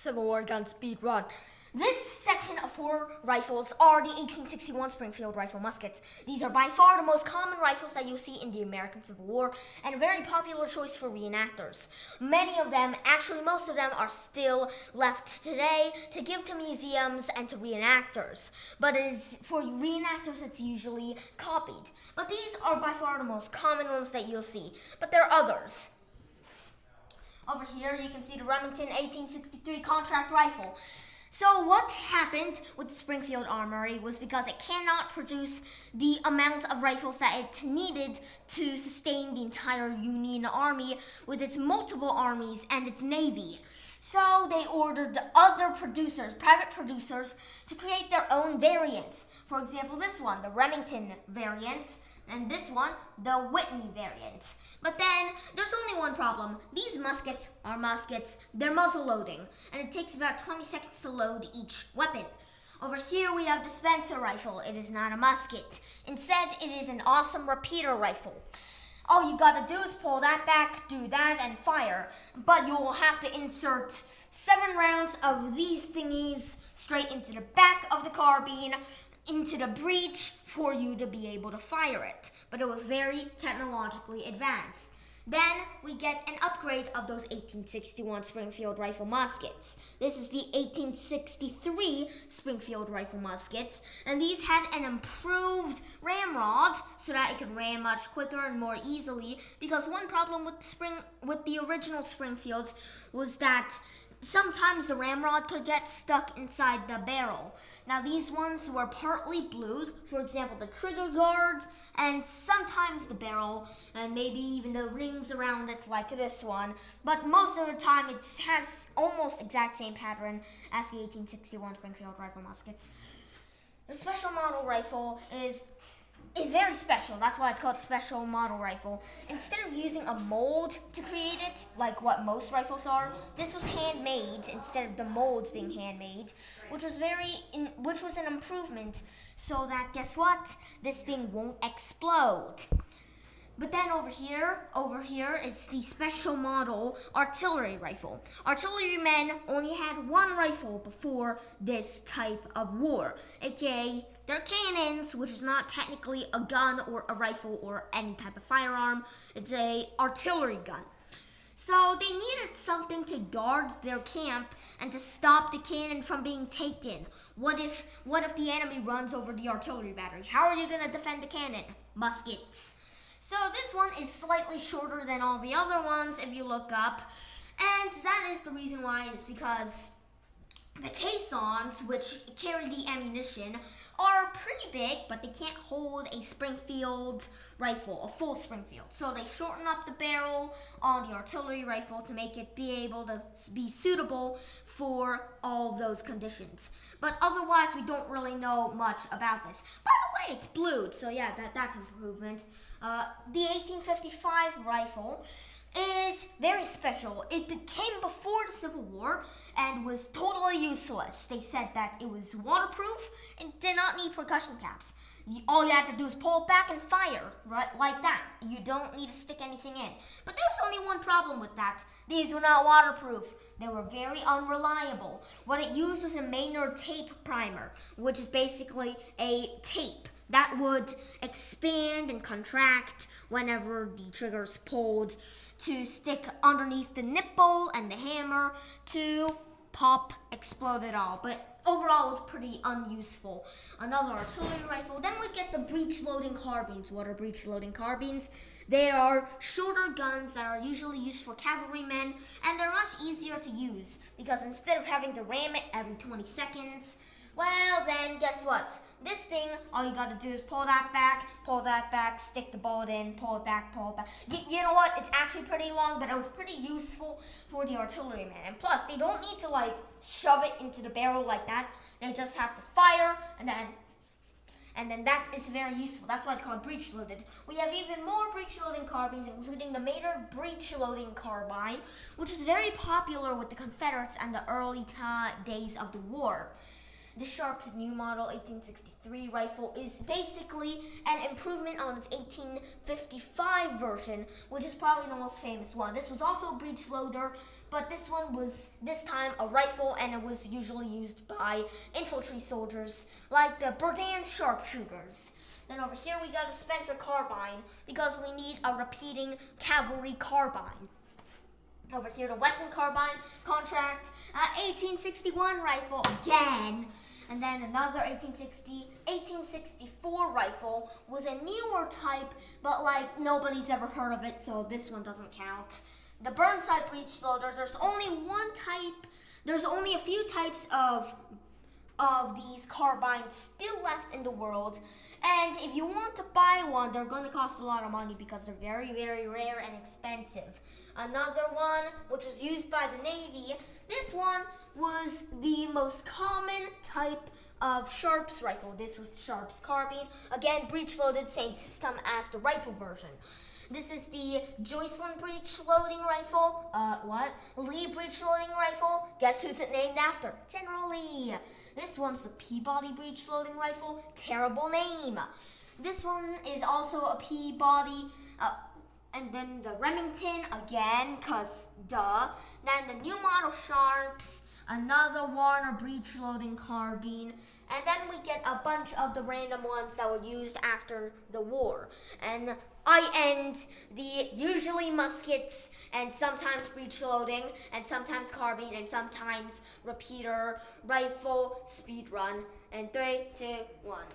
Civil War gun speed run. This section of 4 rifles are the 1861 Springfield rifle muskets. These are by far the most common rifles that you'll see in the American Civil War and a very popular choice for reenactors. Many of them, actually most of them, are still left today to give to museums and to reenactors. But for reenactors, it's usually copied. But these are by far the most common ones that you'll see. But there are others. Over here, you can see the Remington 1863 contract rifle. So what happened with the Springfield Armory was because it cannot produce the amount of rifles that it needed to sustain the entire Union Army with its multiple armies and its navy. So they ordered other producers, private producers, to create their own variants. For example, this one, the Remington variant, and this one, the Whitney variant. But then, there's only one problem. These muskets are muskets, they're muzzle loading, and it takes about 20 seconds to load each weapon. Over here we have the Spencer rifle. It is not a musket. Instead, it is an awesome repeater rifle. All you gotta do is pull that back, do that, and fire. But you will have to insert 7 rounds of these thingies straight into the back of the carbine, into the breech for you to be able to fire it. But it was very technologically advanced. Then we get an upgrade of those 1861 Springfield rifle muskets. This is the 1863 Springfield rifle muskets, and these had an improved ramrod so that it could ram much quicker and more easily, because one problem with the original Springfields was that sometimes the ramrod could get stuck inside the barrel. Now these ones were partly blued, for example the trigger guard, and sometimes the barrel, and maybe even the rings around it like this one. But most of the time it has almost exact same pattern as the 1861 Springfield rifle muskets. The special model rifle is very special. That's why it's called special model rifle. Instead of using a mold to create it, like what most rifles are, this was handmade instead of the molds being handmade, which was an improvement, so that, guess what? This thing won't explode. But then over here is the special model artillery rifle. Artillerymen only had one rifle before this type of war, aka their cannons, which is not technically a gun or a rifle or any type of firearm. It's a artillery gun. So they needed something to guard their camp and to stop the cannon from being taken. What if the enemy runs over the artillery battery? How are you going to defend the cannon? Muskets. So this one is slightly shorter than all the other ones if you look up. And that is the reason why. It's because the caissons, which carry the ammunition, are pretty big, but they can't hold a Springfield rifle, a full Springfield. So they shorten up the barrel on the artillery rifle to make it be able to be suitable for all of those conditions. But otherwise, we don't really know much about this. By the way, it's blued, so yeah, that's improvement. The 1855 rifle is very special. It came before the Civil War and was totally useless. They said that it was waterproof and did not need percussion caps. All you had to do is pull it back and fire, right, like that. You don't need to stick anything in. But there was only one problem with that. These were not waterproof. They were very unreliable. What it used was a Maynard tape primer, which is basically a tape that would expand and contract whenever the trigger's pulled to stick underneath the nipple and the hammer to pop, explode it all. But overall, it was pretty unuseful. Another artillery rifle. Then we get the breech-loading carbines. What are breech-loading carbines? They are shorter guns that are usually used for cavalrymen, and they're much easier to use because instead of having to ram it every 20 seconds, well, then guess what? This thing, all you gotta do is pull that back, stick the bullet in, pull it back. You know what? It's actually pretty long, but it was pretty useful for the artilleryman. And plus, they don't need to shove it into the barrel like that. They just have to fire, and then that is very useful. That's why it's called breech-loaded. We have even more breech-loading carbines, including the Maynard breech-loading carbine, which was very popular with the Confederates and the early days of the war. The Sharp's new model 1863 rifle is basically an improvement on its 1855 version, which is probably the most famous one. This was also a breech loader, but this one was this time a rifle, and it was usually used by infantry soldiers like the Berdan sharpshooters. Then over here we got a Spencer carbine because we need a repeating cavalry carbine. Over here the Wesson carbine contract 1861 rifle again. And then another 1864 rifle was a newer type, but like nobody's ever heard of it, so this one doesn't count. The Burnside breech loader, there's only a few types of these carbines still left in the world, and if you want to buy one, they're going to cost a lot of money because they're very, very rare and expensive. Another one, which was used by the Navy, this one was the most common type of Sharp's rifle. This was Sharp's carbine, again breech loaded, same system as the rifle version. This is the Joycelyn breech loading rifle. Lee breech loading rifle. Guess who's it named after? General Lee. This one's the Peabody breech loading rifle. Terrible name. This one is also a Peabody. And then the Remington again, cause duh. Then the new model Sharps. Another Warner breech loading carbine. And then we get a bunch of the random ones that were used after the war. And I end the usually muskets and sometimes breech loading and sometimes carbine and sometimes repeater rifle speed run. And 3, 2, 1.